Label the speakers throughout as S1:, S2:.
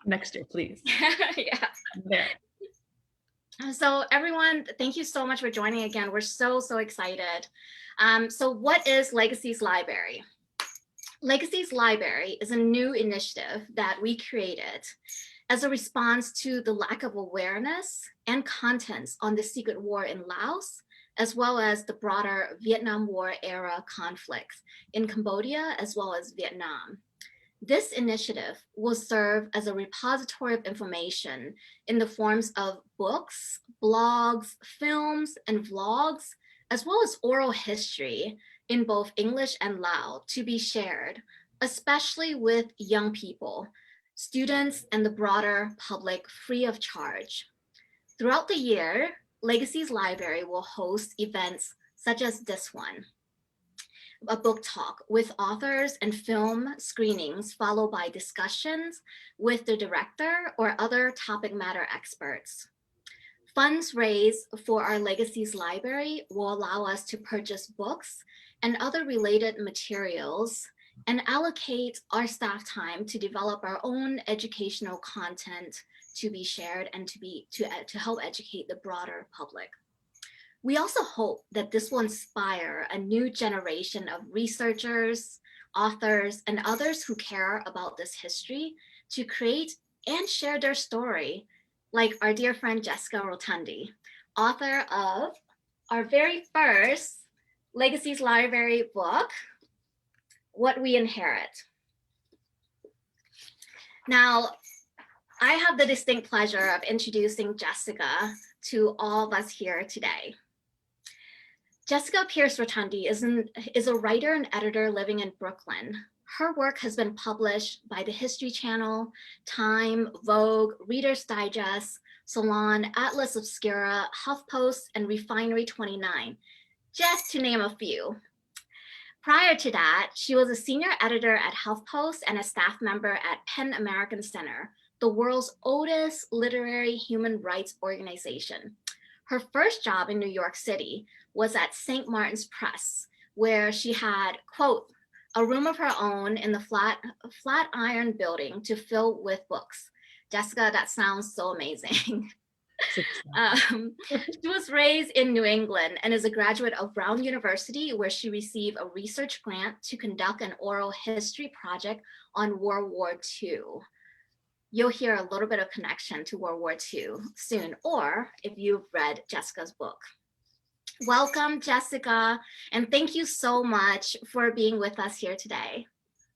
S1: Next year, please.
S2: Yeah.
S1: There.
S2: So everyone, thank you so much for joining again. We're so excited. So what is Legacies Library? Legacies Library is a new initiative that we created as a response to the lack of awareness and contents on the secret war in Laos, as well as the broader Vietnam War era conflicts in Cambodia, as well as Vietnam. This initiative will serve as a repository of information in the forms of books, blogs, films, and vlogs, as well as oral history in both English and Lao to be shared, especially with young people, students, and the broader public free of charge. Throughout the year, Legacies Library will host events such as this one, a book talk with authors and film screenings, followed by discussions with the director or other topic matter experts. Funds raised for our Legacies Library will allow us to purchase books and other related materials and allocate our staff time to develop our own educational content to be shared and to help educate the broader public. We also hope that this will inspire a new generation of researchers, authors, and others who care about this history to create and share their story, like our dear friend Jessica Rotondi, author of our very first Legacies Library book, What We Inherit. Now, I have the distinct pleasure of introducing Jessica to all of us here today. Jessica Pearce Rotondi is a writer and editor living in Brooklyn. Her work has been published by the History Channel, Time, Vogue, Reader's Digest, Salon, Atlas Obscura, HuffPost, and Refinery 29, just to name a few. Prior to that, she was a senior editor at HuffPost and a staff member at PEN American Center, the world's oldest literary human rights organization. Her first job in New York City was at St. Martin's Press, where she had, quote, a room of her own in the Flatiron building to fill with books. Jessica, that sounds so amazing. She was raised in New England and is a graduate of Brown University, where she received a research grant to conduct an oral history project on World War II. You'll hear a little bit of connection to World War II soon, or if you've read Jessica's book. Welcome, Jessica, and thank you so much for being with us here today.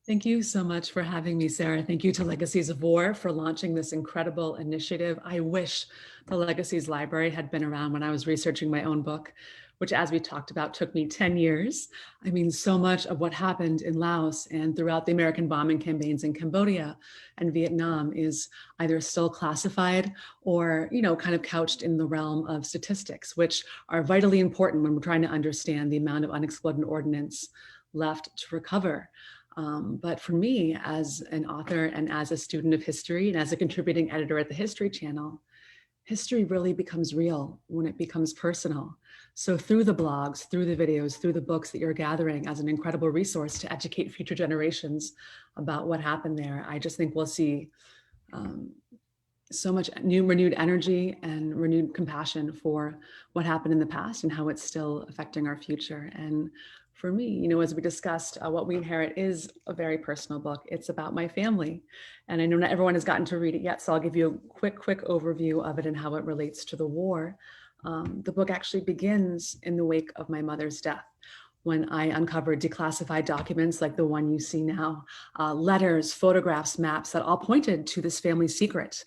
S1: Thank you so much for having me, Sarah. Thank you to Legacies of War for launching this incredible initiative. I wish the Legacies Library had been around when I was researching my own book, which, as we talked about, took me 10 years. I mean, so much of what happened in Laos and throughout the American bombing campaigns in Cambodia and Vietnam is either still classified or, kind of couched in the realm of statistics, which are vitally important when we're trying to understand the amount of unexploded ordnance left to recover. But for me, as an author and as a student of history and as a contributing editor at the History Channel, history really becomes real when it becomes personal. So through the blogs, through the videos, through the books that you're gathering as an incredible resource to educate future generations about what happened there, I just think we'll see so much renewed energy and renewed compassion for what happened in the past and how it's still affecting our future. And for me, as we discussed, What We Inherit is a very personal book. It's about my family. And I know not everyone has gotten to read it yet, so I'll give you a quick overview of it and how it relates to the war. The book actually begins in the wake of my mother's death, when I uncovered declassified documents like the one you see now, letters, photographs, maps that all pointed to this family secret.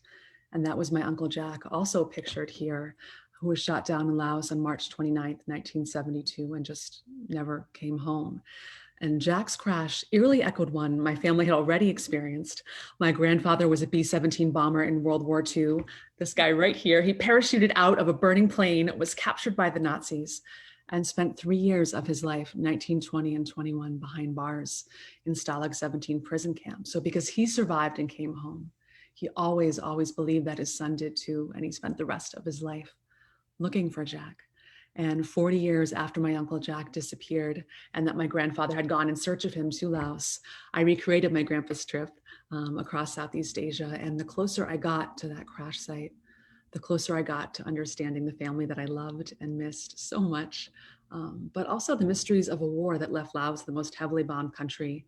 S1: And that was my Uncle Jack, also pictured here, who was shot down in Laos on March 29th, 1972, and just never came home. And Jack's crash eerily echoed one my family had already experienced. My grandfather was a B-17 bomber in World War II. This guy right here, he parachuted out of a burning plane, was captured by the Nazis, and spent 3 years of his life, 1920 and 21, behind bars in Stalag 17 prison camp. So because he survived and came home, he always believed that his son did too, and he spent the rest of his life looking for Jack. And 40 years after my Uncle Jack disappeared and that my grandfather had gone in search of him to Laos, I recreated my grandpa's trip across Southeast Asia. And the closer I got to that crash site, the closer I got to understanding the family that I loved and missed so much, but also the mysteries of a war that left Laos the most heavily bombed country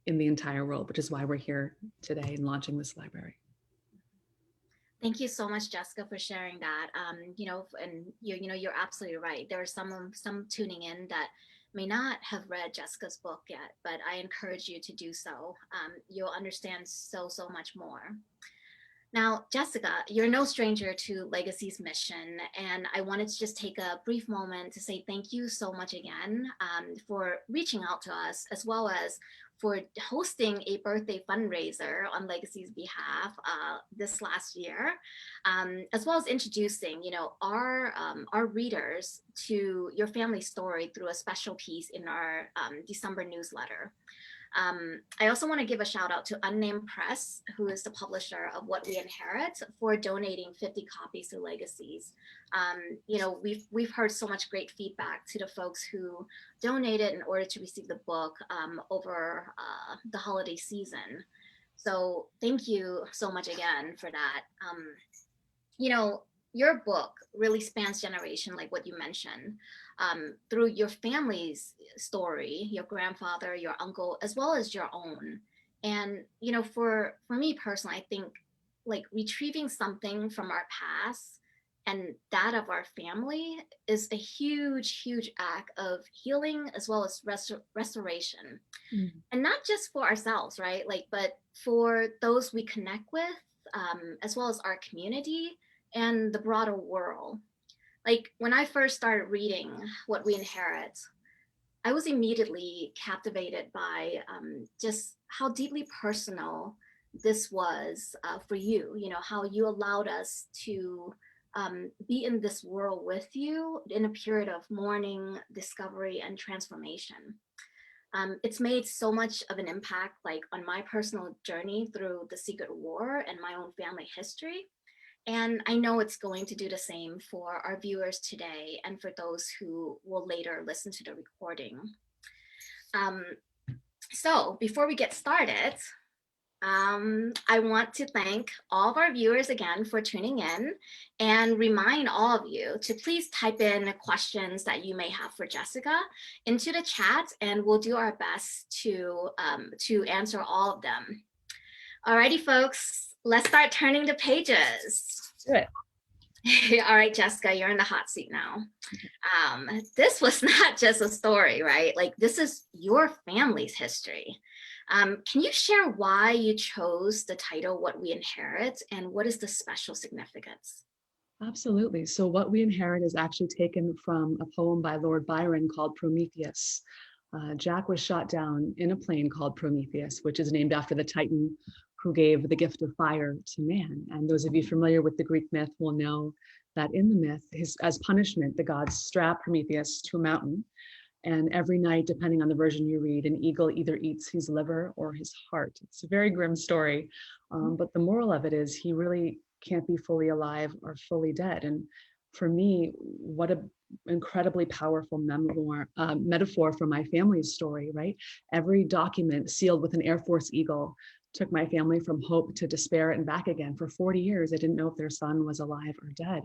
S1: in the entire world, which is why we're here today and launching this library.
S2: Thank you so much, Jessica, for sharing that. And you're absolutely right. There are some tuning in that may not have read Jessica's book yet, but I encourage you to do so. You'll understand so much more. Now, Jessica, you're no stranger to Legacy's mission, and I wanted to just take a brief moment to say thank you so much again for reaching out to us, as well as for hosting a birthday fundraiser on Legacy's behalf this last year, as well as introducing, our readers to your family story through a special piece in our December newsletter. I also want to give a shout out to Unnamed Press, who is the publisher of What We Inherit, for donating 50 copies to Legacies. We've heard so much great feedback to the folks who donated in order to receive the book over the holiday season. So thank you so much again for that. Your book really spans generation, like what you mentioned, through your family's story, your grandfather, your uncle, as well as your own. And for me personally, I think like retrieving something from our past and that of our family is a huge act of healing as well as restoration. And not just for ourselves, right? Like, but for those we connect with, as well as our community and the broader world. Like when I first started reading What We Inherit, I was immediately captivated by just how deeply personal this was for you. How you allowed us to be in this world with you in a period of mourning, discovery, and transformation. It's made so much of an impact, like on my personal journey through the Secret War and my own family history. And I know it's going to do the same for our viewers today and for those who will later listen to the recording. So before we get started, I want to thank all of our viewers again for tuning in and remind all of you to please type in questions that you may have for Jessica into the chat, and we'll do our best to answer all of them. Alrighty, folks, let's start turning the pages.
S1: Do it.
S2: All right, Jessica, you're in the hot seat now. This was not just a story, right? Like this is your family's history. Can you share why you chose the title What We Inherit and what is the special significance?
S1: Absolutely. So What We Inherit is actually taken from a poem by Lord Byron called Prometheus. Jack was shot down in a plane called Prometheus, which is named after the Titan who gave the gift of fire to man. And those of you familiar with the Greek myth will know that in the myth, as punishment, the gods strap Prometheus to a mountain. And every night, depending on the version you read, an eagle either eats his liver or his heart. It's a very grim story. But the moral of it is he really can't be fully alive or fully dead. And for me, what an incredibly powerful metaphor for my family's story, right? Every document sealed with an Air Force eagle took my family from hope to despair and back again. For 40 years, I didn't know if their son was alive or dead.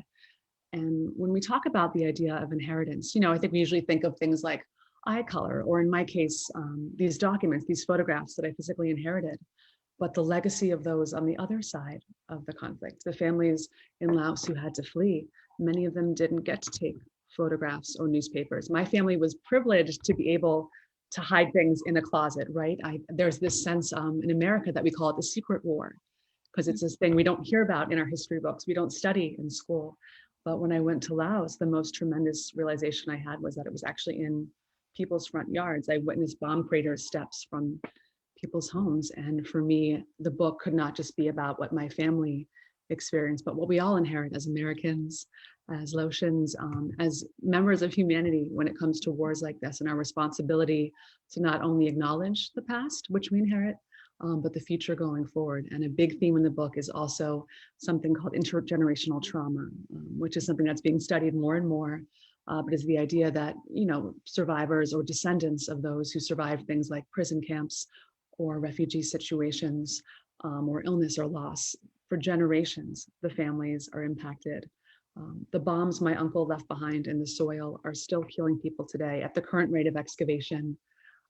S1: And when we talk about the idea of inheritance, I think we usually think of things like eye color, or in my case, these documents, these photographs that I physically inherited. But the legacy of those on the other side of the conflict, the families in Laos who had to flee, many of them didn't get to take photographs or newspapers. My family was privileged to be able to hide things in a closet, right? There's this sense in America that we call it the secret war, because it's this thing we don't hear about in our history books, we don't study in school. But when I went to Laos, the most tremendous realization I had was that it was actually in people's front yards. I witnessed bomb crater steps from people's homes. And for me, the book could not just be about what my family experienced, but what we all inherit as Americans, as Laotians, as members of humanity when it comes to wars like this, and our responsibility to not only acknowledge the past, which we inherit, but the future going forward. And a big theme in the book is also something called intergenerational trauma, which is something that's being studied more and more. but is the idea that, survivors or descendants of those who survived things like prison camps or refugee situations, or illness or loss, for generations, the families are impacted. The bombs my uncle left behind in the soil are still killing people today. At the current rate of excavation,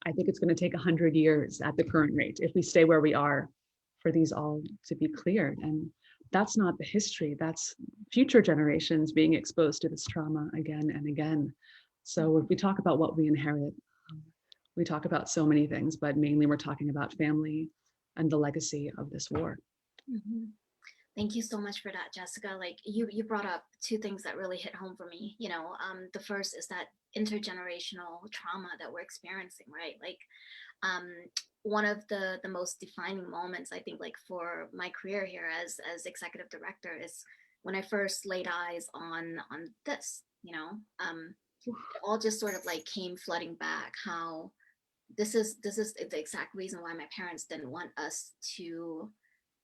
S1: I think it's going to take 100 years at the current rate, if we stay where we are, for these all to be cleared. And that's not the history, that's future generations being exposed to this trauma again and again. So if we talk about what we inherit, um, we talk about so many things, but mainly we're talking about family and the legacy of this war.
S2: Mhm. Thank you so much for that, Jessica. Like you brought up two things that really hit home for me. The first is that intergenerational trauma that we're experiencing, right? Like um, one of the most defining moments, I think, like for my career here as executive director, is when I first laid eyes on this. It all just sort of like came flooding back. How this is the exact reason why my parents didn't want us to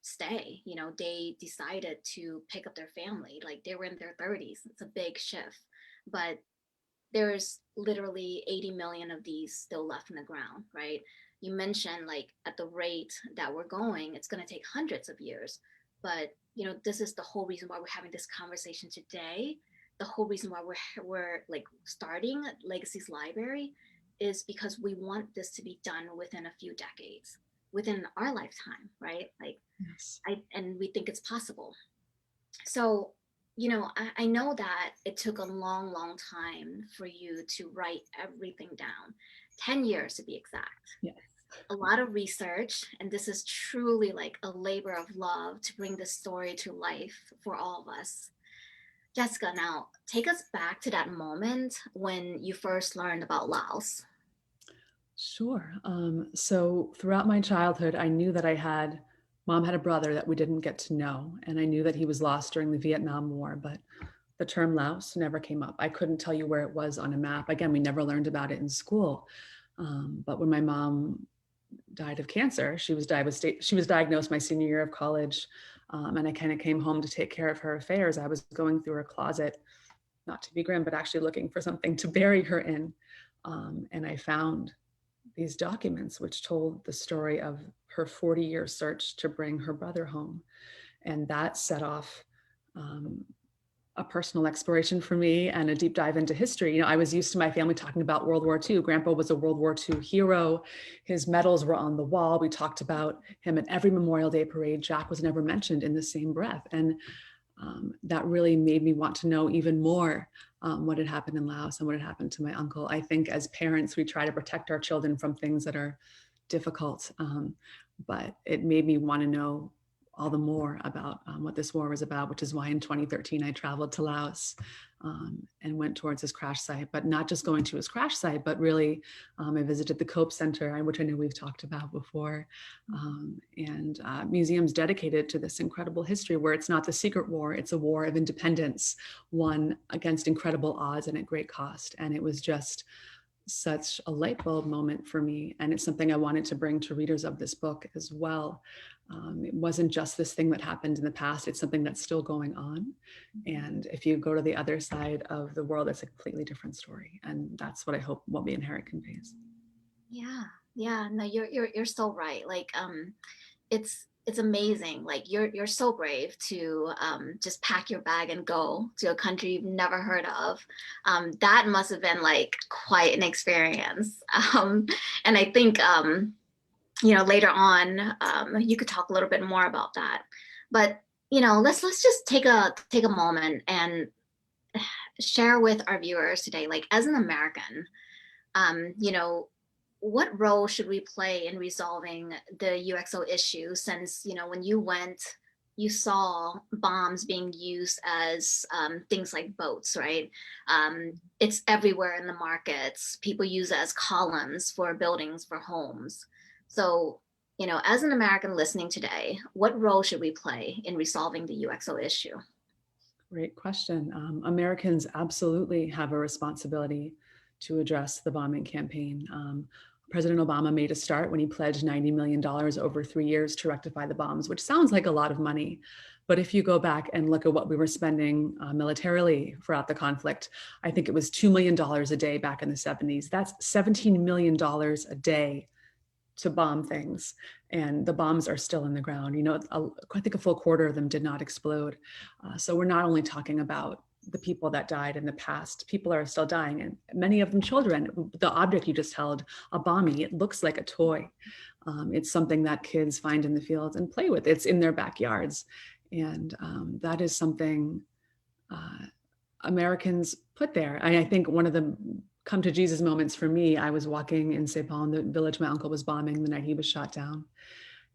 S2: stay. They decided to pick up their family. Like they were in their 30s. It's a big shift, but there's literally 80 million of these still left in the ground, right? You mentioned like at the rate that we're going, it's going to take hundreds of years. But this is the whole reason why we're having this conversation today. The whole reason why we're like starting Legacies Library is because we want this to be done within a few decades, within our lifetime, right? Like
S1: Yes.
S2: and we think it's possible. So, I know that it took a long, long time for you to write everything down, 10 years to be exact.
S1: Yeah.
S2: A lot of research, and this is truly like a labor of love to bring this story to life for all of us. Jessica, now take us back to that moment when you first learned about Laos.
S1: Sure. So throughout my childhood, I knew that mom had a brother that we didn't get to know. And I knew that he was lost during the Vietnam War, but the term Laos never came up. I couldn't tell you where it was on a map. Again, we never learned about it in school. But when my mom died of cancer, she was diagnosed my senior year of college. And I kind of came home to take care of her affairs. I was going through her closet, not to be grim, but actually looking for something to bury her in. And I found these documents which told the story of her 40-year search to bring her brother home. And that set off a personal exploration for me and a deep dive into history. I was used to my family talking about World War II. Grandpa was a World War II hero. His medals were on the wall. We talked about him at every Memorial Day parade. Jack was never mentioned in the same breath. And that really made me want to know even more what had happened in Laos and what had happened to my uncle. I think as parents, we try to protect our children from things that are difficult, but it made me want to know all the more about what this war was about, which is why in 2013 I traveled to Laos and went towards his crash site, but not just going to his crash site, but really I visited the Cope Center, which I know we've talked about before, and museums dedicated to this incredible history where it's not the secret war, it's a war of independence won against incredible odds and at great cost. And it was just such a light bulb moment for me. And it's something I wanted to bring to readers of this book as well. It wasn't just this thing that happened in the past, it's something that's still going on. And if you go to the other side of the world, it's a completely different story. And that's what I hope What We Inherit conveys.
S2: Yeah, no, you're so right. Like it's amazing. Like you're so brave to just pack your bag and go to a country you've never heard of. That must have been like quite an experience. And I think later on you could talk a little bit more about that. But let's just take a moment and share with our viewers today, like as an American, um, you know, what role should we play in resolving the UXO issue? Since, when you went, you saw bombs being used as things like boats, right? It's everywhere in the markets. People use it as columns for buildings, for homes. So, as an American listening today, what role should we play in resolving the UXO issue?
S1: Great question. Americans absolutely have a responsibility to address the bombing campaign. President Obama made a start when he pledged $90 million over 3 years to rectify the bombs, which sounds like a lot of money, But if you go back and look at what we were spending militarily throughout the conflict, I think it was $2 million a day back in the 70s. That's $17 million a day to bomb things. And the bombs are still in the ground. I think a full quarter of them did not explode. So we're not only talking about the people that died in the past, people are still dying, and many of them children. The object you just held, a bombie, it looks like a toy. It's something that kids find in the fields and play with. It's in their backyards. And that is something Americans put there. I think one of the come to Jesus moments for me, I was walking in St. Paul in the village my uncle was bombing the night he was shot down.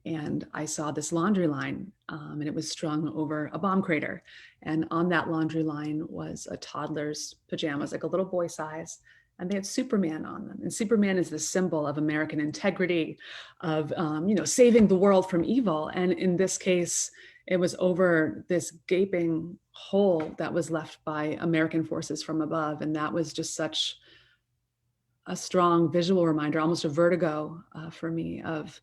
S1: And I saw this laundry line, and it was strung over a bomb crater. And on that laundry line was a toddler's pajamas, like a little boy size, and they had Superman on them. And Superman is the symbol of American integrity, of saving the world from evil. And in this case, it was over this gaping hole that was left by American forces from above. And that was just such a strong visual reminder, almost a vertigo for me of,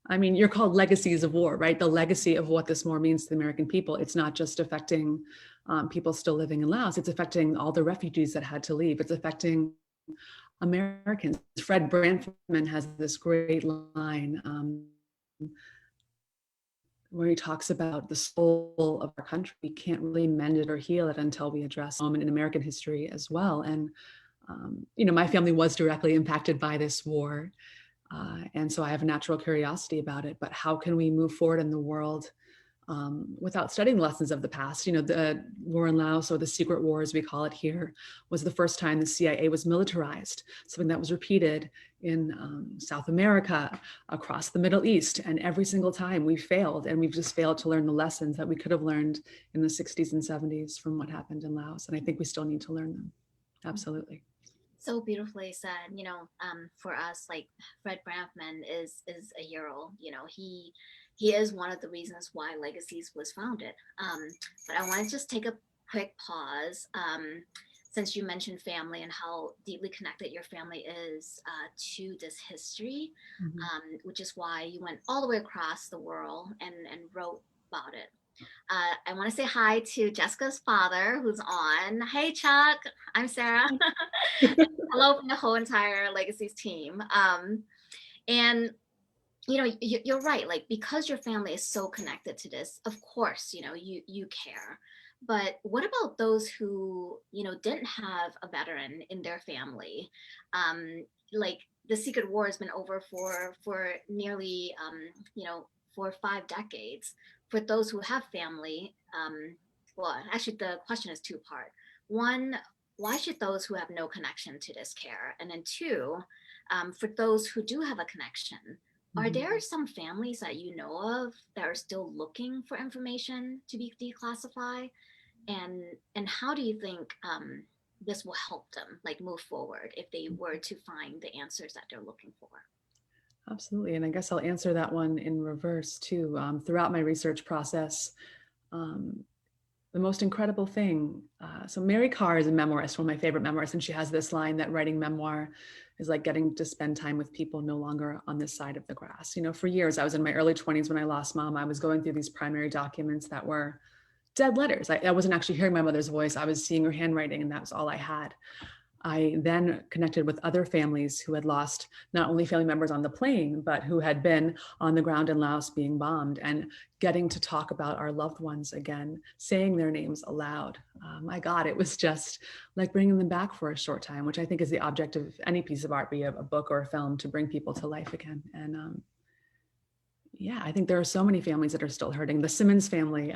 S1: you're called Legacies of War, right? The legacy of what this war means to the American people. It's not just affecting people still living in Laos. It's affecting all the refugees that had to leave. It's affecting Americans. Fred Branfman has this great line where he talks about the soul of our country. We can't really mend it or heal it until we address moment in American history as well. And, my family was directly impacted by this war. And so I have a natural curiosity about it, but how can we move forward in the world without studying the lessons of the past? The war in Laos, or the secret war as we call it here, was the first time the CIA was militarized, something that was repeated in South America, across the Middle East. And every single time we failed, and we've just failed to learn the lessons that we could have learned in the 60s and 70s from what happened in Laos. And I think we still need to learn them. Absolutely.
S2: So beautifully said. For us, like Fred Branfman is a hero. He is one of the reasons why Legacies was founded. But I want to just take a quick pause, since you mentioned family and how deeply connected your family is to this history, which is why you went all the way across the world and wrote about it. I want to say hi to Jessica's father, who's on. Hey, Chuck. I'm Sarah. Hello from the whole entire Legacies team. And you're right. Like, because your family is so connected to this, of course, you care. But what about those who didn't have a veteran in their family? Like, the secret war has been over for nearly 4 or 5 decades. For those who have family, well, actually, the question is two-part. One, why should those who have no connection to this care? And then two, for those who do have a connection, are there some families that you know of that are still looking for information to be declassified? And how do you think this will help them move forward if they were to find the answers that they're looking for?
S1: Absolutely. And I guess I'll answer that one in reverse too. Throughout my research process, the most incredible thing. So Mary Karr is a memoirist, one of my favorite memoirists, and she has this line that writing memoir is like getting to spend time with people no longer on this side of the grass. For years, I was in my early 20s when I lost mom. I was going through these primary documents that were dead letters. I wasn't actually hearing my mother's voice. I was seeing her handwriting, and that was all I had. I then connected with other families who had lost not only family members on the plane, but who had been on the ground in Laos being bombed, and getting to talk about our loved ones again, saying their names aloud. My God, it was just like bringing them back for a short time, which I think is the object of any piece of art, be it a book or a film, to bring people to life again. And yeah, I think there are so many families that are still hurting. The Simmons family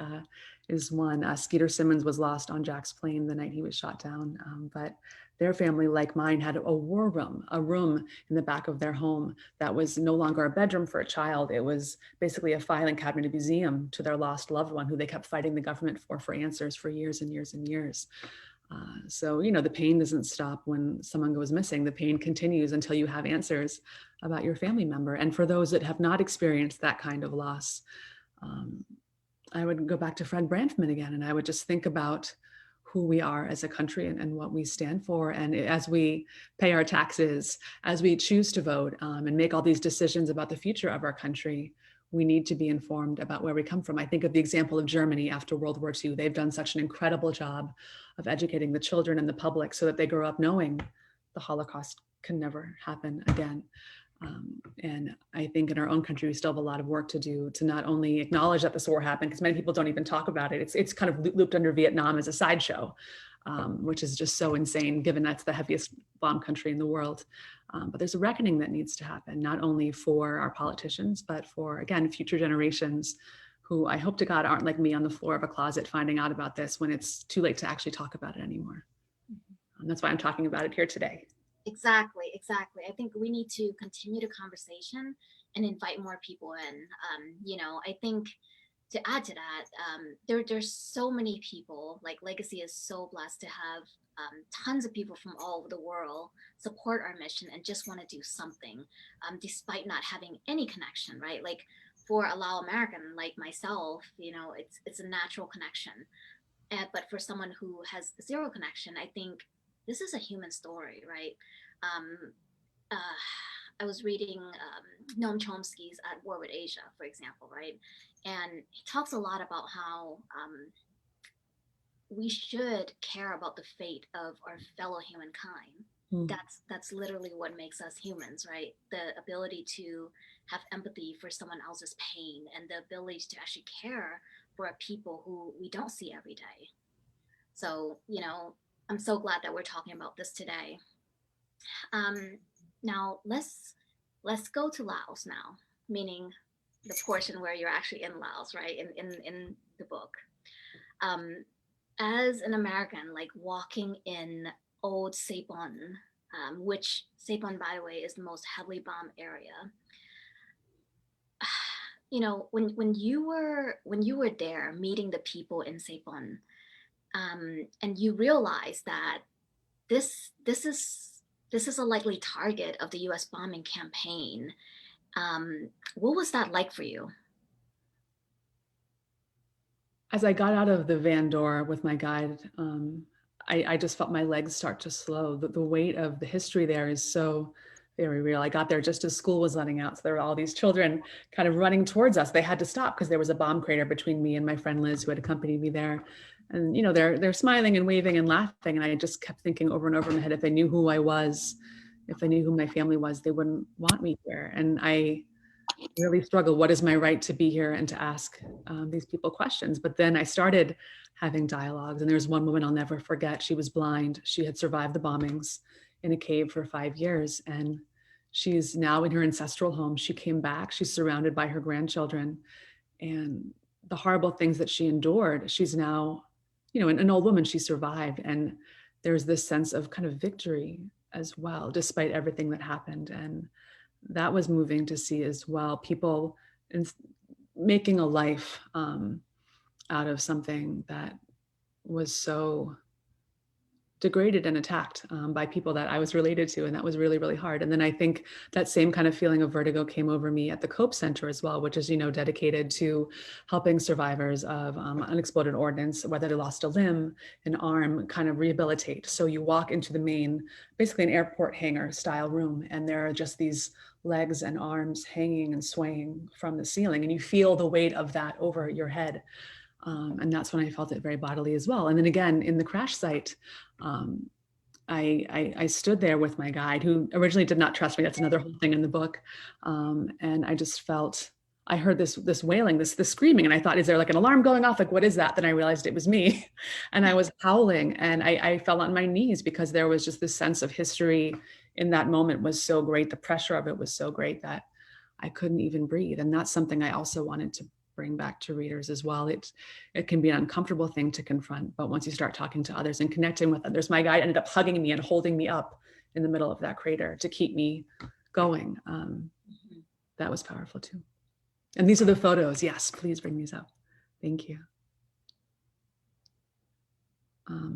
S1: is one. Skeeter Simmons was lost on Jack's plane the night he was shot down. But their family, like mine, had a war room, a room in the back of their home that was no longer a bedroom for a child. It was basically a filing cabinet, a museum to their lost loved one who they kept fighting the government for answers for years and years and years. So, the pain doesn't stop when someone goes missing. The pain continues until you have answers about your family member. And for those that have not experienced that kind of loss, I would go back to Fred Branfman again, and I would just think about who we are as a country and what we stand for. And as we pay our taxes, as we choose to vote and make all these decisions about the future of our country, we need to be informed about where we come from. I think of the example of Germany after World War II. They've done such an incredible job of educating the children and the public so that they grow up knowing the Holocaust can never happen again. And I think in our own country, we still have a lot of work to do to not only acknowledge that this war happened, because many people don't even talk about it. It's kind of looped under Vietnam as a sideshow, which is just so insane, given that's the heaviest bomb country in the world. But there's a reckoning that needs to happen, not only for our politicians, but for, again, future generations who I hope to God aren't like me on the floor of a closet finding out about this when it's too late to actually talk about it anymore. And that's why I'm talking about it here today.
S2: Exactly, exactly. I think we need to continue the conversation and invite more people in. I think to add to that, there's so many people. Like Legacy is so blessed to have tons of people from all over the world support our mission and just want to do something, despite not having any connection, right? Like for a Lao American like myself, it's a natural connection. But for someone who has zero connection, I think this is a human story, right? Um, uh, I was reading Noam Chomsky's At War with Asia, for example, right? And he talks a lot about how we should care about the fate of our fellow humankind. That's literally what makes us humans, right? The ability to have empathy for someone else's pain and the ability to actually care for a people who we don't see every day. So, I'm so glad that we're talking about this today. Um, Now let's go to Laos now, meaning the portion where you're actually in Laos, right? In the book. Um, as an American, like walking in old Saigon, which Saigon, by the way, is the most heavily bombed area. When you were there meeting the people in Saigon, and you realize that this is a likely target of the U.S. bombing campaign. What was that like for you?
S1: As I got out of the van door with my guide, I just felt my legs start to slow. The weight of the history there is so very real. I got there just as school was letting out. So there were all these children kind of running towards us. They had to stop because there was a bomb crater between me and my friend Liz, who had accompanied me there. And they're smiling and waving and laughing. And I just kept thinking over and over in my head, if they knew who I was, if they knew who my family was, they wouldn't want me here. And I really struggle. What is my right to be here and to ask these people questions? But then I started having dialogues. And there was one woman I'll never forget. She was blind. She had survived the bombings in a cave for 5 years. And she's now in her ancestral home. She came back. She's surrounded by her grandchildren. And the horrible things that she endured, she's now, an old woman. She survived. And there's this sense of kind of victory as well, despite everything that happened. And that was moving to see as well. People making a life out of something that was so degraded and attacked by people that I was related to. And that was really, really hard. And then I think that same kind of feeling of vertigo came over me at the Cope Center as well, which is, dedicated to helping survivors of unexploded ordnance, whether they lost a limb, an arm, kind of rehabilitate. So you walk into the main, basically an airport hangar style room, and there are just these legs and arms hanging and swaying from the ceiling. And you feel the weight of that over your head. And that's when I felt it very bodily as well. And then again, in the crash site, I stood there with my guide, who originally did not trust me. That's another whole thing in the book. And I just felt, I heard this wailing, this screaming, and I thought, is there like an alarm going off? Like, what is that? Then I realized it was me. And I was howling, and I fell on my knees because there was just this sense of history in that moment was so great. The pressure of it was so great that I couldn't even breathe. And that's something I also wanted to bring back to readers as well. It can be an uncomfortable thing to confront, but once you start talking to others and connecting with others, my guide ended up hugging me and holding me up in the middle of that crater to keep me going. That was powerful too. And these are the photos. Yes, please bring these up. Thank you.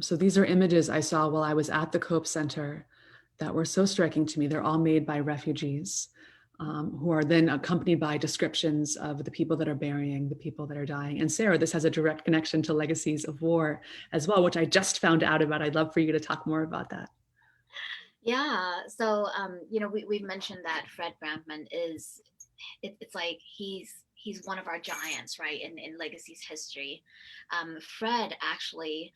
S1: So these are images I saw while I was at the Cope Center that were so striking to me. They're all made by refugees. Who are then accompanied by descriptions of the people that are burying, the people that are dying. And Sarah, this has a direct connection to Legacies of War as well, which I just found out about. I'd love for you to talk more about that.
S2: Yeah. So we've mentioned that Fred Brampman it's like he's one of our giants, right, in Legacy's history. Fred actually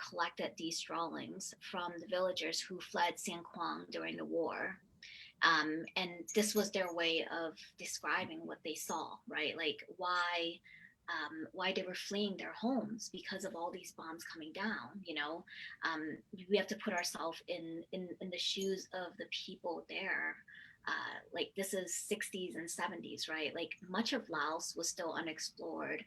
S2: collected these drawings from the villagers who fled San Quang during the war. And this was their way of describing what they saw, right? Like why they were fleeing their homes because of all these bombs coming down. We have to put ourselves in the shoes of the people there. Like this is 60s and 70s, right? Like much of Laos was still unexplored.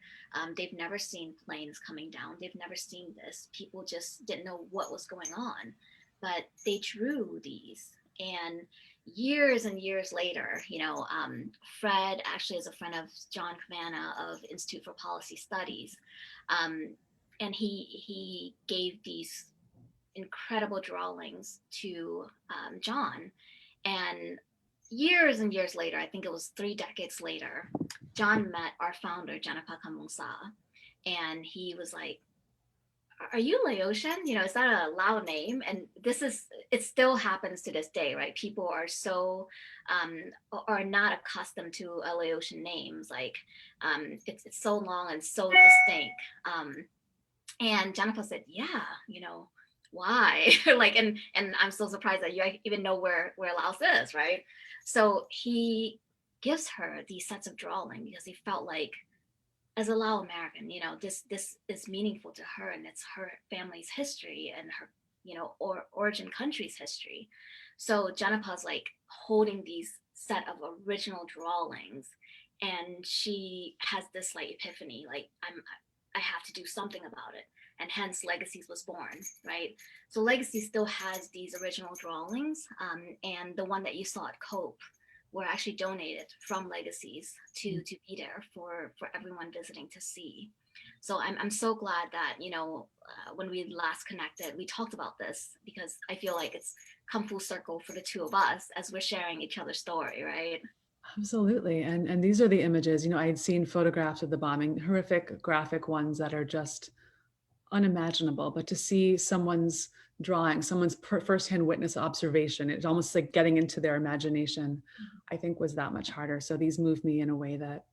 S2: They've never seen planes coming down. They've never seen this. People just didn't know what was going on, but they drew these. And years and years later, Fred actually is a friend of John Cavanagh of Institute for Policy Studies. And he gave these incredible drawings to John. And years later, I think it was 3 decades later, John met our founder, Janapa Kamungsa, and he was like, "Are you Laotian? Is that a Lao name?" And it still happens to this day, right? People are are not accustomed to a Laotian names. Like, it's so long and so distinct. And Janapa said, "Yeah, why?" Like, and I'm so surprised that you even know where Laos is, right? So he gives her these sets of drawing because he felt like, as a Lao American, this is meaningful to her, and it's her family's history and her, or origin country's history. So Janapa's like holding these set of original drawings, and she has this like epiphany, like I have to do something about it, and hence Legacies was born, right? So Legacy still has these original drawings, and the one that you saw at Cope were actually donated from Legacies to be there for everyone visiting to see. So I'm so glad that when we last connected, we talked about this, because I feel like it's come full circle for the two of us as we're sharing each other's story, right?
S1: Absolutely. And these are the images, I had seen photographs of the bombing, horrific graphic ones that are just unimaginable, but to see someone's drawing, someone's firsthand witness observation, it's almost like getting into their imagination, I think was that much harder. So these move me in a way that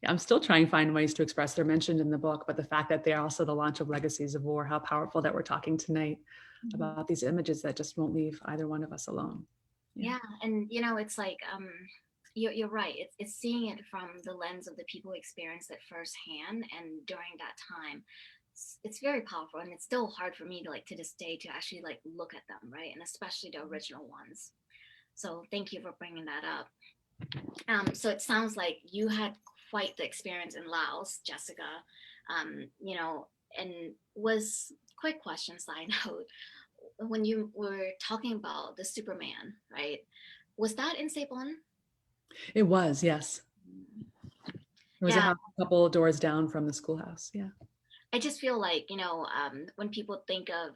S1: I'm still trying to find ways to express. They're mentioned in the book, but the fact that they're also the launch of Legacies of War, how powerful that we're talking tonight about these images that just won't leave either one of us alone.
S2: Yeah. And it's like, you're right. It's seeing it from the lens of the people who experienced it firsthand, and during that time, it's very powerful, and it's still hard for me to to this day to actually look at them, right? And especially the original ones. So thank you for bringing that up. So it sounds like you had quite the experience in Laos, Jessica. And was quick question, side note, when you were talking about the Superman, right? Was that in Ceylon?
S1: It was, yes. There was a
S2: Yeah,
S1: house a couple of doors down from the schoolhouse. Yeah.
S2: I just feel like, when people think of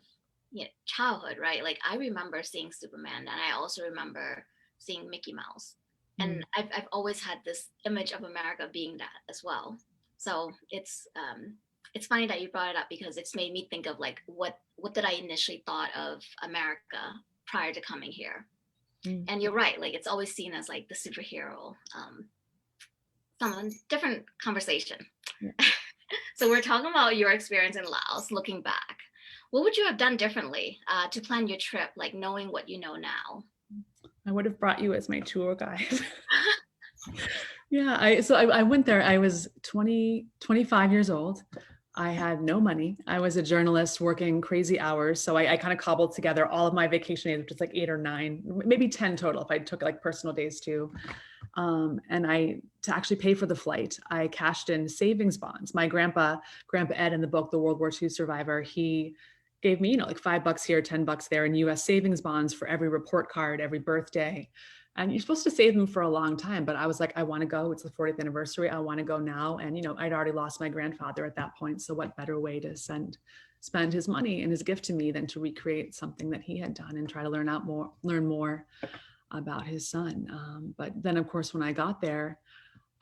S2: childhood, right? Like I remember seeing Superman, and I also remember seeing Mickey Mouse. And I've always had this image of America being that as well. So it's funny that you brought it up, because it's made me think of like what did I initially thought of America prior to coming here. And you're right, like it's always seen as like the superhero. Some different conversation.
S1: Yeah.
S2: So we're talking about your experience in Laos, looking back. What would you have done differently to plan your trip, like knowing what you know now?
S1: I would have brought you as my tour guide. Yeah, I went there. I was 25 years old. I had no money. I was a journalist working crazy hours. So I kind of cobbled together all of my vacation days, which is like 8 or 9, maybe 10 total if I took like personal days too. And to actually pay for the flight, I cashed in savings bonds. My grandpa Ed in the book, The World War II Survivor, he gave me, like $5 here, $10 there in US savings bonds for every report card, every birthday. And you're supposed to save them for a long time. But I was like, I want to go. It's the 40th anniversary. I want to go now. And, I'd already lost my grandfather at that point. So what better way to spend his money and his gift to me than to recreate something that he had done and try to learn more about his son. But then, of course, when I got there,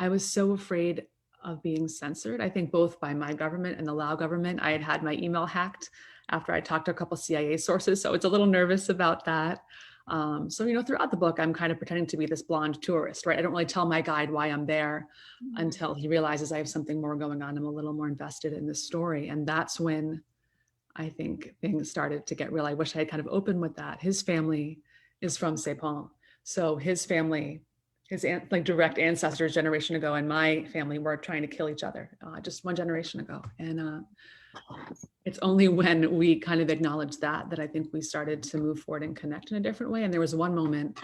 S1: I was so afraid of being censored. I think both by my government and the Lao government. I had my email hacked after I talked to a couple CIA sources. So it's a little nervous about that. So, throughout the book, I'm kind of pretending to be this blonde tourist, right? I don't really tell my guide why I'm there
S2: Mhm.
S1: until he realizes I have something more going on. I'm a little more invested in this story. And that's when I think things started to get real. I wish I had kind of opened with that. His family is from Sepang. So his family, like direct ancestors generation ago, and my family were trying to kill each other just one generation ago. And it's only when we kind of acknowledged that I think we started to move forward and connect in a different way. And there was one moment,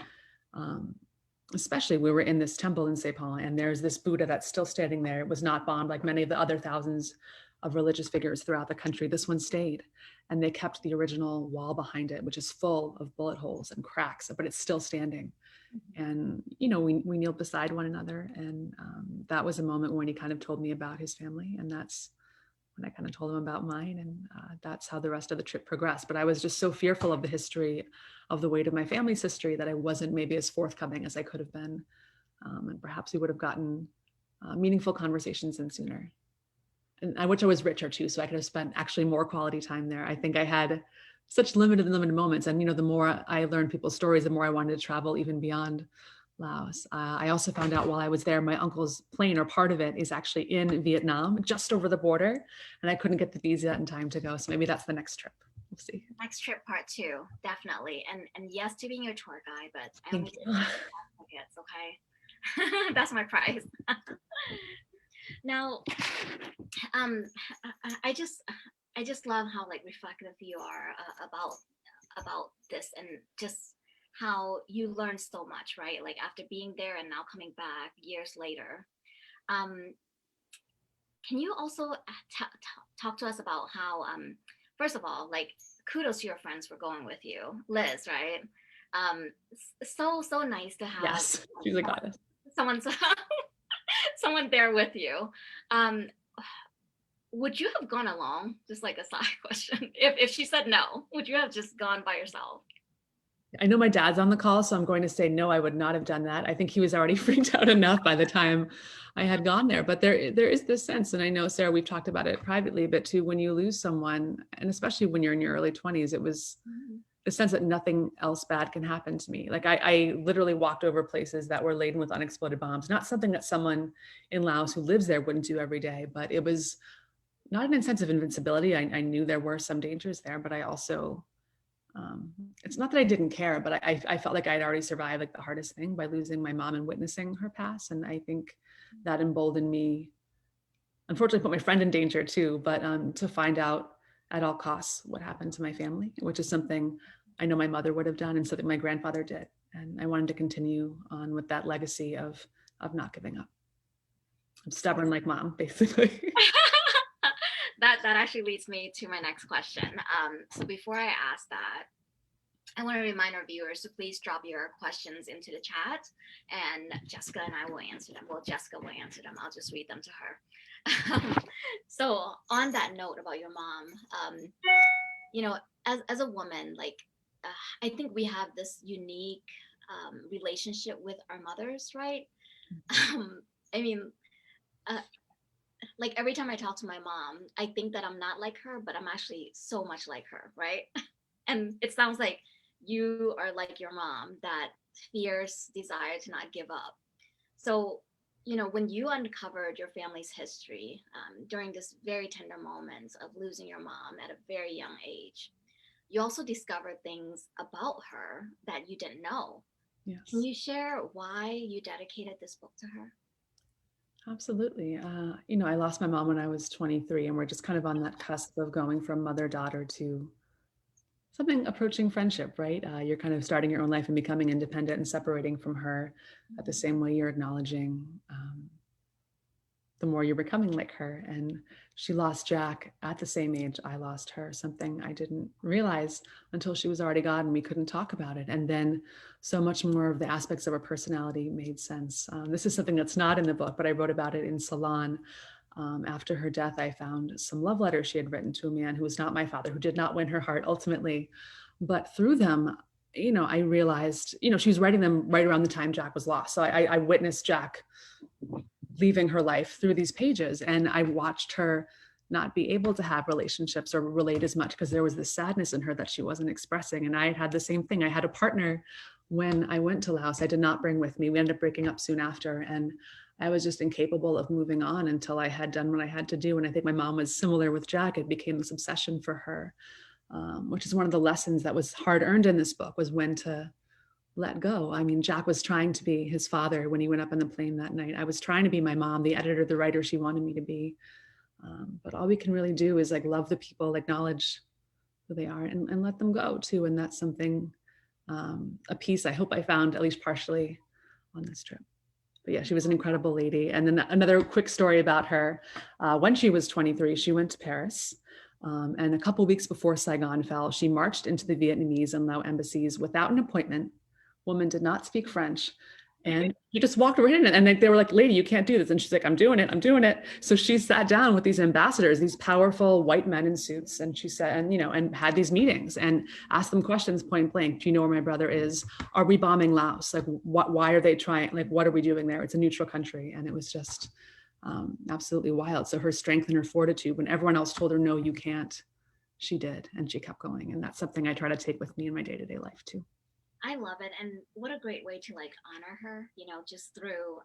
S1: um, especially we were in this temple in Sepang, and there's this Buddha that's still standing there. It was not bombed like many of the other thousands of religious figures throughout the country. This one stayed, and they kept the original wall behind it, which is full of bullet holes and cracks, but it's still standing. And we kneeled beside one another, and that was a moment when he kind of told me about his family, and that's when I kind of told him about mine, and that's how the rest of the trip progressed. But I was just so fearful of the history, of the weight of my family's history, that I wasn't maybe as forthcoming as I could have been, and perhaps we would have gotten meaningful conversations in sooner. And I wish I was richer too, so I could have spent actually more quality time there. I think I had such limited moments, and the more I learned people's stories, the more I wanted to travel even beyond Laos. I also found out while I was there, my uncle's plane, or part of it, is actually in Vietnam, just over the border, and I couldn't get the visa in time to go. So maybe that's the next trip. We'll see.
S2: Next trip part two, definitely. And yes to being your tour guide, but I only
S1: Thank
S2: take
S1: you.
S2: tickets, okay? That's my prize. Now, um, I just love how like reflective you are about this, and just how you learn so much, right? Like after being there and now coming back years later. Um, can you also talk to us about how, first of all, like kudos to your friends for going with you, Liz, right? So nice to have
S1: Yes, she's a goddess.
S2: someone someone there with you. Um, would you have gone along? Just like a side question. If she said no, would you have just gone by yourself?
S1: I know my dad's on the call, so I'm going to say no, I would not have done that. I think he was already freaked out enough by the time I had gone there. But there is this sense, and I know, Sarah, we've talked about it privately, but too, when you lose someone, and especially when you're in your early 20s, it was
S2: Mhm.
S1: the sense that nothing else bad can happen to me. Like I literally walked over places that were laden with unexploded bombs, not something that someone in Laos who lives there wouldn't do every day, but it was not an sense of invincibility. I knew there were some dangers there, but I also, um, it's not that I didn't care, but I felt like I'd already survived like the hardest thing by losing my mom and witnessing her pass. And I think that emboldened me, unfortunately put my friend in danger too, but to find out at all costs what happened to my family, which is something I know my mother would have done and something my grandfather did. And I wanted to continue on with that legacy of not giving up. I'm stubborn like mom, basically.
S2: That actually leads me to my next question. So before I ask that, I want to remind our viewers to please drop your questions into the chat, and Jessica and I will answer them. Well, Jessica will answer them. I'll just read them to her. So on that note about your mom, you know, as a woman, like I think we have this unique relationship with our mothers, right? Um, I mean, uh, like every time I talk to my mom, I think that I'm not like her, but I'm actually so much like her, right? And it sounds like you are like your mom, that fierce desire to not give up. So, when you uncovered your family's history during this very tender moment of losing your mom at a very young age, you also discovered things about her that you didn't know. Can
S1: Yes,
S2: you share why you dedicated this book to her?
S1: absolutely. I lost my mom when I was 23, and we're just kind of on that cusp of going from mother-daughter to something approaching friendship, right? You're kind of starting your own life and becoming independent and separating from her at the same way you're acknowledging the more you're becoming like her. And she lost Jack at the same age I lost her, something I didn't realize until she was already gone and we couldn't talk about it. And then so much more of the aspects of her personality made sense. This is something that's not in the book, but I wrote about it in Salon. After her death, I found some love letters she had written to a man who was not my father, who did not win her heart ultimately. But through them, I realized, she was writing them right around the time Jack was lost. So I witnessed Jack leaving her life through these pages. And I watched her not be able to have relationships or relate as much because there was this sadness in her that she wasn't expressing. And I had the same thing. I had a partner when I went to Laos. I did not bring with me. We ended up breaking up soon after. And I was just incapable of moving on until I had done what I had to do. And I think my mom was similar with Jack. It became this obsession for her, which is one of the lessons that was hard earned in this book, was when to let go. I mean, Jack was trying to be his father when he went up on the plane that night. I was trying to be my mom, the editor, the writer she wanted me to be. But all we can really do is like love the people, acknowledge who they are, and let them go too. And that's something, a piece I hope I found at least partially on this trip. But yeah, she was an incredible lady. And then another quick story about her. When she was 23, she went to Paris. And a couple weeks before Saigon fell, she marched into the Vietnamese and Lao embassies without an appointment. Woman did not speak French. And she just walked right in, and they were like, lady, you can't do this. And she's like, I'm doing it. I'm doing it. So she sat down with these ambassadors, these powerful white men in suits. And she said, and had these meetings and asked them questions point blank. Do you know where my brother is? Are we bombing Laos? Like, why are they trying? Like, what are we doing there? It's a neutral country. And it was just absolutely wild. So her strength and her fortitude, when everyone else told her, no, you can't, she did. And she kept going. And that's something I try to take with me in my day-to-day life too.
S2: I love it, and what a great way to like honor her, just through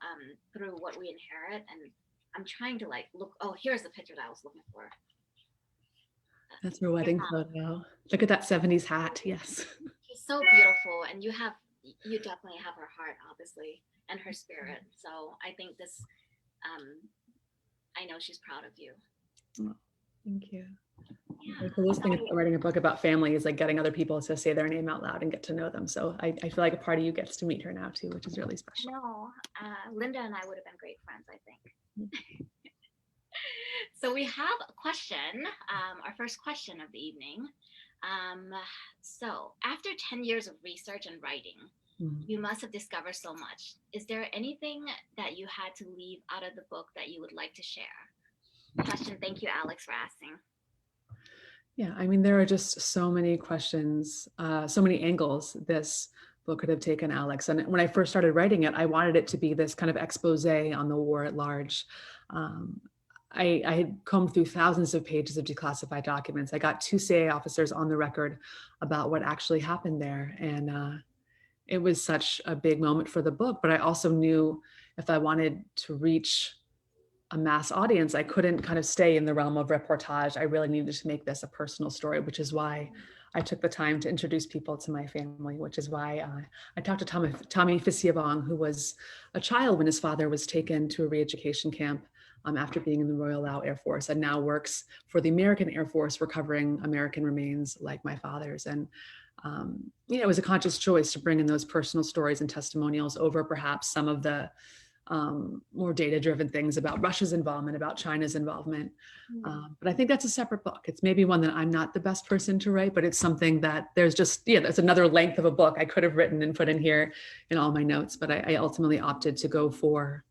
S2: what we inherit. And I'm trying to like look. Oh, here's the picture that I was looking for.
S1: That's her wedding photo. Look at that 70s hat. Yes.
S2: She's so beautiful, and you definitely have her heart, obviously, and her spirit. So I think this, I know she's proud of you.
S1: Oh, thank you.
S2: Yeah.
S1: The coolest thing about writing a book about family is like getting other people to say their name out loud and get to know them. So I feel like a part of you gets to meet her now too, which is really special.
S2: No, Linda and I would have been great friends, I think. So we have a question, our first question of the evening. So after 10 years of research and writing, you must have discovered so much. Is there anything that you had to leave out of the book that you would like to share? Question. Thank you, Alex, for asking.
S1: Yeah, I mean, there are just so many questions, so many angles this book could have taken, Alex. And when I first started writing it, I wanted it to be this kind of expose on the war at large. I had combed through thousands of pages of declassified documents. I got 2 CIA officers on the record about what actually happened there. And it was such a big moment for the book. But I also knew if I wanted to reach a mass audience, I couldn't kind of stay in the realm of reportage. I really needed to make this a personal story, which is why I took the time to introduce people to my family, which is why I talked to Tommy Fisiavong, who was a child when his father was taken to a re-education camp after being in the Royal Lao Air Force, and now works for the American Air Force recovering American remains like my father's. And it was a conscious choice to bring in those personal stories and testimonials over perhaps some of the more data-driven things about Russia's involvement, about China's involvement. But I think that's a separate book. It's maybe one that I'm not the best person to write, but it's something that there's another length of a book I could have written and put in here in all my notes. But I ultimately opted to go for,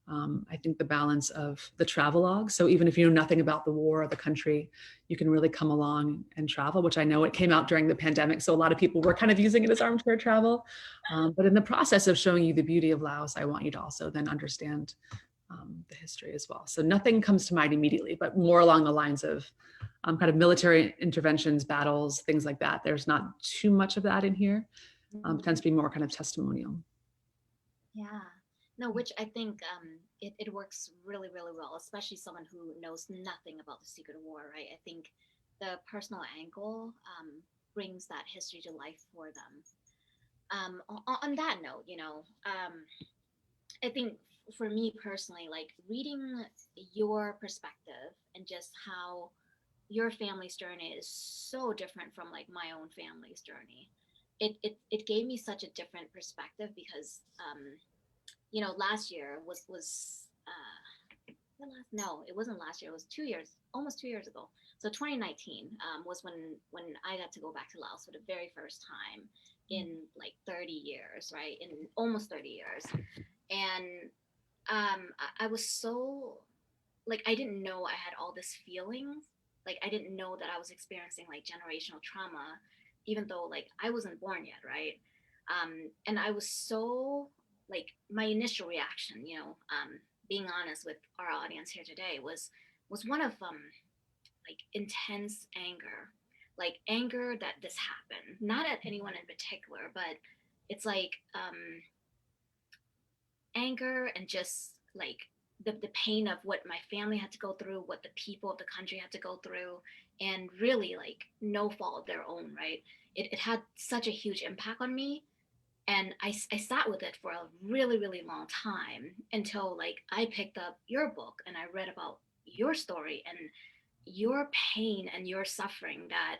S1: I think, the balance of the travelogue. So even if you know nothing about the war or the country, you can really come along and travel, which I know it came out during the pandemic. So a lot of people were kind of using it as armchair travel. But in the process of showing you the beauty of Laos, I want you to also then understand the history as well. So nothing comes to mind immediately, but more along the lines of kind of military interventions, battles, things like that. There's not too much of that in here. It tends to be more kind of testimonial.
S2: Yeah. No, which I think it works really, really well, especially someone who knows nothing about the Secret War, right? I think the personal angle brings that history to life for them. On that note, I think for me personally, like reading your perspective and just how your family's journey is so different from like my own family's journey. It gave me such a different perspective because last year was no, it wasn't last year. It was 2 years, almost 2 years ago. So 2019 was when I got to go back to Laos for the very first time in like 30 years, right? In almost 30 years. And I was so like, I didn't know I had all this feelings. Like I didn't know that I was experiencing like generational trauma, even though like I wasn't born yet, right? And I was so like my initial reaction, being honest with our audience here today was one of like intense anger, like anger that this happened, not at anyone in particular, but it's like anger and just like the pain of what my family had to go through, what the people of the country had to go through, and really like no fault of their own, right? It had such a huge impact on me. And I sat with it for a really, really long time until like I picked up your book and I read about your story and your pain and your suffering, that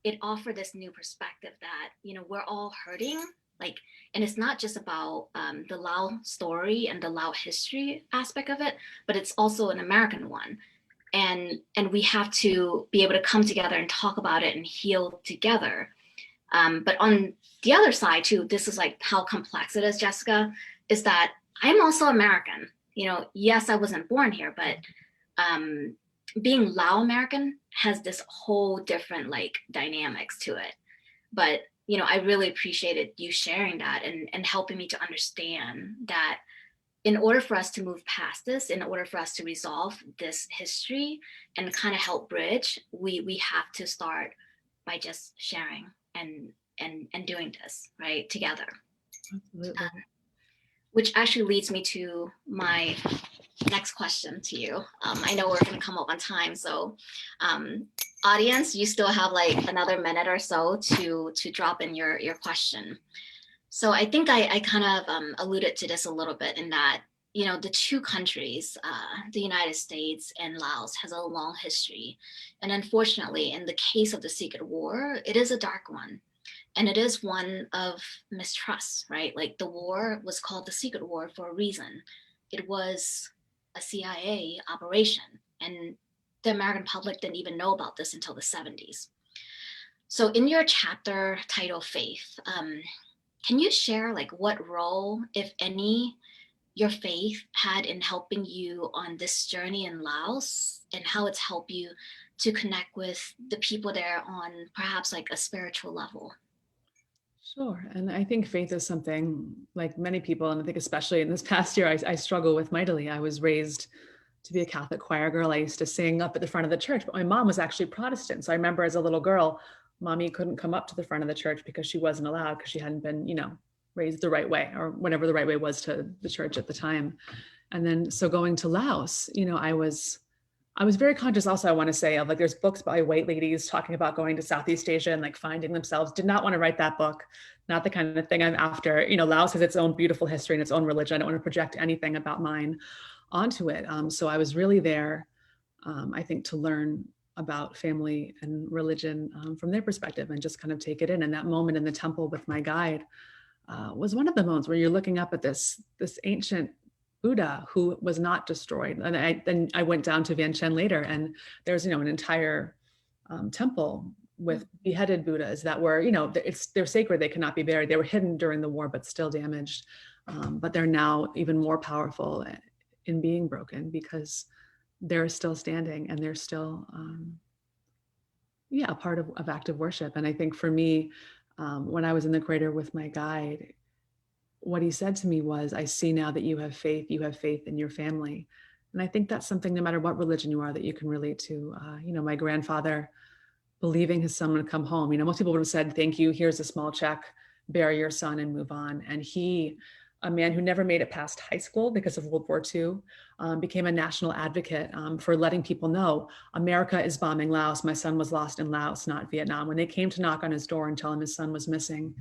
S2: it offered this new perspective that, you know, we're all hurting, like, and it's not just about the Lao story and the Lao history aspect of it, but it's also an American one. And we have to be able to come together and talk about it and heal together. But on the other side too, this is like how complex it is, Jessica, is that I'm also American. You know, yes, I wasn't born here, but um, being Lao American has this whole different like dynamics to it. But you know, I really appreciated you sharing that and helping me to understand that in order for us to move past this, in order for us to resolve this history and kind of help bridge, we have to start by just sharing and doing this right together.
S1: Absolutely.
S2: Which actually leads me to my next question to you. I know we're going to come up on time, so audience, you still have like another minute or so to drop in your question. So I think I kind of alluded to this a little bit in that, you know, the two countries, the United States and Laos, has a long history. And unfortunately, in the case of the Secret War, it is a dark one. And it is one of mistrust, right? Like the war was called the Secret War for a reason. It was a CIA operation. And the American public didn't even know about this until the 70s. So in your chapter titled Faith, can you share like what role, if any, your faith had in helping you on this journey in Laos and how it's helped you to connect with the people there on perhaps like a spiritual level?
S1: Sure. And I think faith is something like many people, and I think especially in this past year, I struggle with mightily. I was raised to be a Catholic choir girl. I used to sing up at the front of the church, but my mom was actually Protestant. So I remember as a little girl, mommy couldn't come up to the front of the church because she wasn't allowed because she hadn't been, raised the right way or whatever the right way was to the church at the time. And then so going to Laos, I was very conscious also, I want to say, of like there's books by white ladies talking about going to Southeast Asia and like finding themselves. Did not want to write that book. Not the kind of thing I'm after. Laos has its own beautiful history and its own religion. I don't want to project anything about mine onto it. So I was really there, I think, to learn about family and religion from their perspective and just kind of take it in. And that moment in the temple with my guide was one of the moments where you're looking up at this ancient Buddha who was not destroyed. And then I went down to Vientiane later, and there's an entire temple with beheaded Buddhas that were they're sacred. They cannot be buried. They were hidden during the war, but still damaged. But they're now even more powerful in being broken because they're still standing and they're still a part of active worship. And I think for me, when I was in the crater with my guide, what he said to me was, I see now that you have faith in your family. And I think that's something, no matter what religion you are, that you can relate to. My grandfather believing his son would come home. Most people would have said, thank you, here's a small check, bury your son and move on. And he, a man who never made it past high school because of World War II, became a national advocate for letting people know America is bombing Laos. My son was lost in Laos, not Vietnam. When they came to knock on his door and tell him his son was missing,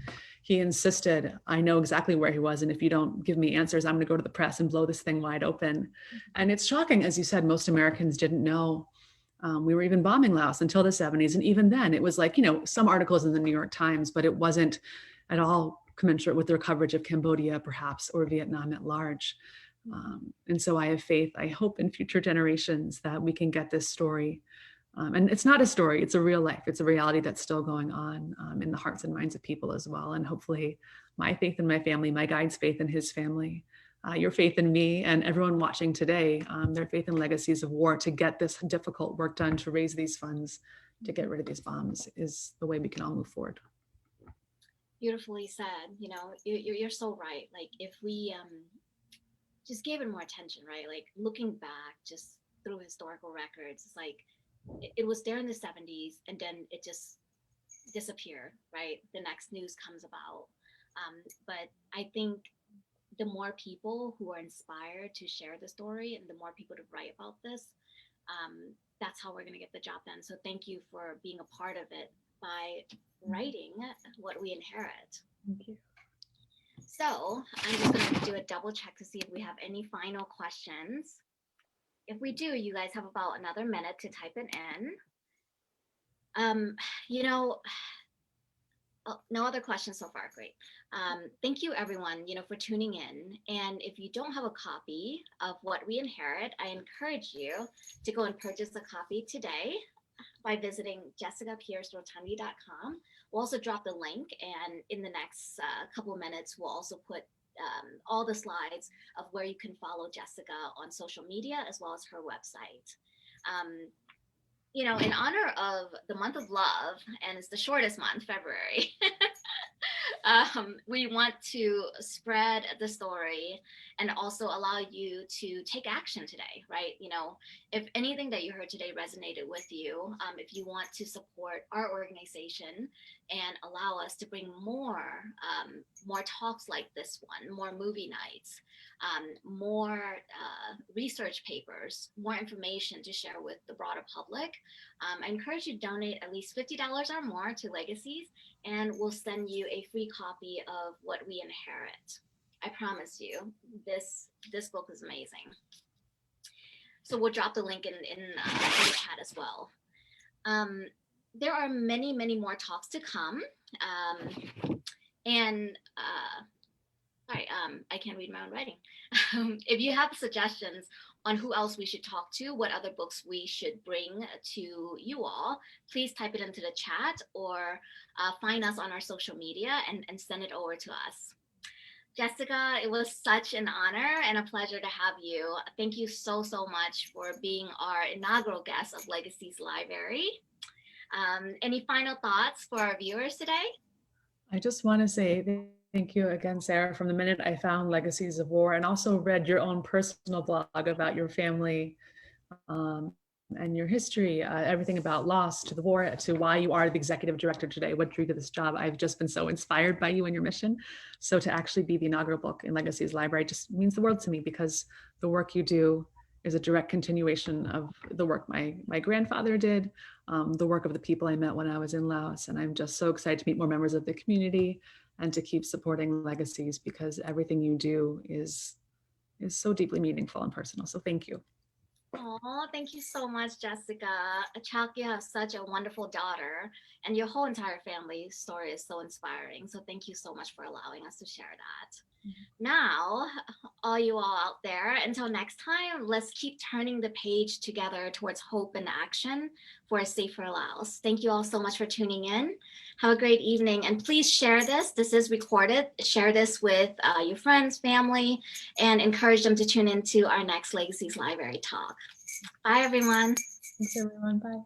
S1: he insisted, I know exactly where he was. And if you don't give me answers, I'm going to go to the press and blow this thing wide open. And it's shocking, as you said, most Americans didn't know we were even bombing Laos until the 70s. And even then, it was like, some articles in the New York Times, but it wasn't at all commensurate with their coverage of Cambodia, perhaps, or Vietnam at large. And so I have faith, I hope in future generations that we can get this story. And it's not a story, it's a real life. It's a reality that's still going on in the hearts and minds of people as well. And hopefully my faith in my family, my guide's faith in his family, your faith in me, and everyone watching today, their faith in Legacies of War to get this difficult work done, to raise these funds, to get rid of these bombs, is the way we can all move forward.
S2: Beautifully said. You're so right. Like if we just gave it more attention, right? Like looking back just through historical records, it's like it was there in the 70s, and then it just disappeared, right? The next news comes about. But I think the more people who are inspired to share the story and the more people to write about this, that's how we're going to get the job done. So thank you for being a part of it by writing what we inherit.
S1: Thank you.
S2: So I'm just going to do a double check to see if we have any final questions. If we do, you guys have about another minute to type it in. You know, oh, no other questions so far. Great. Thank you, everyone, for tuning in. And if you don't have a copy of What We Inherit, I encourage you to go and purchase a copy today by visiting jessicapiercerotondi.com. We'll also drop the link, and in the next couple of minutes, we'll also put all the slides of where you can follow Jessica on social media as well as her website. In honor of the month of love, and it's the shortest month, February, we want to spread the story and also allow you to take action today, right? If anything that you heard today resonated with you, if you want to support our organization and allow us to bring more talks like this one, more movie nights, more research papers, more information to share with the broader public, I encourage you to donate at least $50 or more to Legacies, and we'll send you a free copy of What We Inherit. I promise you, this book is amazing. So we'll drop the link in the chat as well. There are many, many more talks to come. I can't read my own writing. If you have suggestions on who else we should talk to, what other books we should bring to you all, please type it into the chat or find us on our social media and send it over to us. Jessica, it was such an honor and a pleasure to have you. Thank you so, so much for being our inaugural guest of Legacies Library. Any final thoughts for our viewers today?
S1: I just want to say thank you again, Sarah. From the minute I found Legacies of War and also read your own personal blog about your family and your history, everything about loss to the war, to why you are the executive director today, what drew you to this job. I've just been so inspired by you and your mission. So to actually be the inaugural book in Legacies Library just means the world to me, because the work you do is a direct continuation of the work my grandfather did, the work of the people I met when I was in Laos. And I'm just so excited to meet more members of the community and to keep supporting Legacies, because everything you do is so deeply meaningful and personal. So thank you.
S2: Oh, thank you so much, Jessica. Chalk, you have such a wonderful daughter, and your whole entire family story is so inspiring. So thank you so much for allowing us to share that. Now, all you all out there, until next time, let's keep turning the page together towards hope and action for a safer Laos. Thank you all so much for tuning in. Have a great evening, and please share this. This is recorded. Share this with your friends, family, and encourage them to tune into our next Legacies Library talk. Bye, everyone.
S1: Thanks, everyone. Bye.